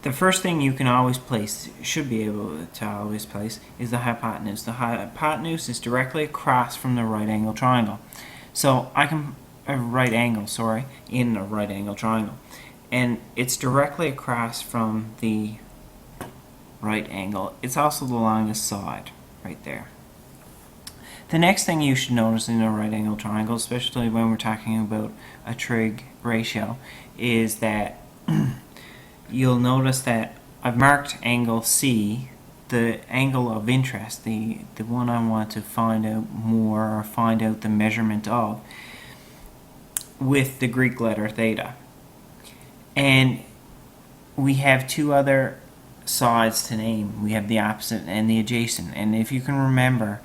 the first thing you can always place, should be able to always place, is the hypotenuse. The hypotenuse is directly across from the right angle triangle. So I can, right angle, sorry, in a right angle triangle. And it's directly across from the right angle. It's also the longest side, right there. The next thing you should notice in a right angle triangle, especially when we're talking about a trig ratio, is that you'll notice that I've marked angle C, the angle of interest, the one I want to find out more or find out the measurement of, with the Greek letter theta. And we have two other sides to name. We have the opposite and the adjacent. And if you can remember,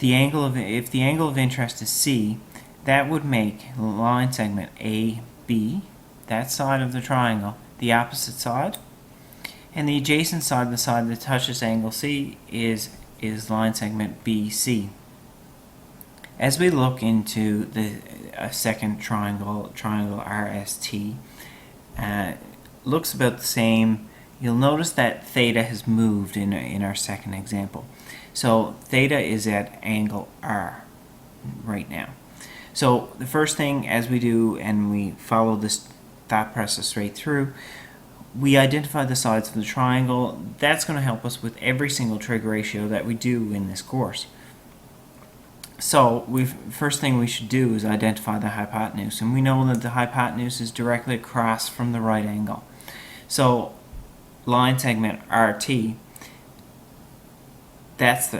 if the angle of interest is C, that would make line segment AB, that side of the triangle, the opposite side, and the adjacent side, the side that touches angle C, is line segment BC. As we look into the second triangle RST, looks about the same. You'll notice that theta has moved in our second example. So theta is at angle R right now. So the first thing, as we do, and we follow this thought process straight through, we identify the sides of the triangle. That's going to help us with every single trig ratio that we do in this course. So first thing we should do is identify the hypotenuse, and we know that the hypotenuse is directly across from the right angle. So line segment RT, that's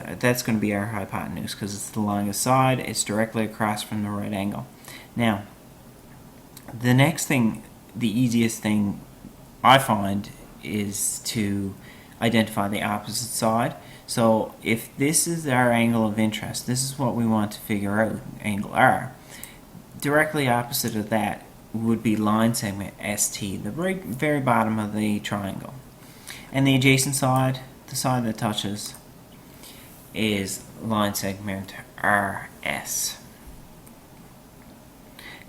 going to be our hypotenuse because it's the longest side. It's directly across from the right angle. Now, the next thing, the easiest thing I find, is to identify the opposite side. So if this is our angle of interest, this is what we want to figure out, angle R. Directly opposite of that would be line segment ST, the very bottom of the triangle. And the adjacent side, the side that touches, is line segment RS.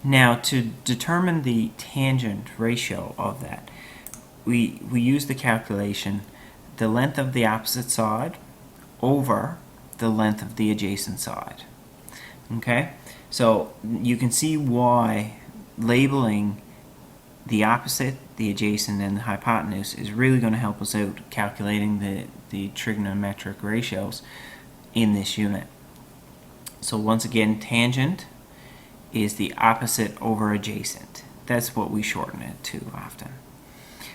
Now, to determine the tangent ratio of that, we use the calculation, the length of the opposite side over the length of the adjacent side. Okay? So you can see why labeling the opposite, the adjacent, and the hypotenuse is really going to help us out calculating the trigonometric ratios in this unit. So once again, tangent is the opposite over adjacent. That's what we shorten it to often.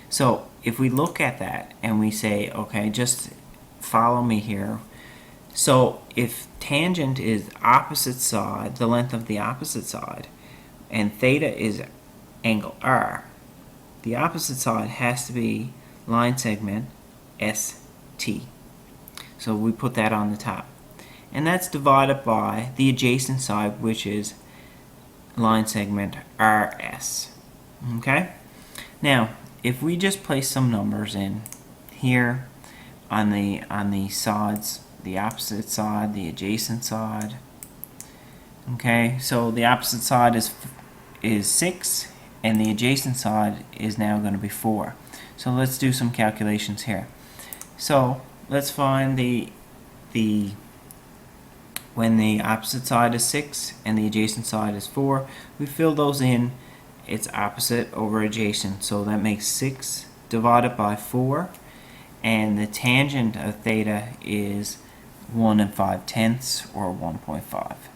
So if we look at that and we say, okay, just follow me here. So if tangent is opposite side, the length of the opposite side, and theta is angle R, the opposite side has to be line segment ST. So we put that on the top. And that's divided by the adjacent side, which is line segment RS. Okay? Now, if we just place some numbers in here on the sides, the opposite side, the adjacent side. Okay, so the opposite side is 6, and the adjacent side is now going to be 4. So let's do some calculations here. So let's find when the opposite side is 6 and the adjacent side is 4, we fill those in. It's opposite over adjacent, so that makes 6 divided by 4, and the tangent of theta is 1 5/10 or 1.5.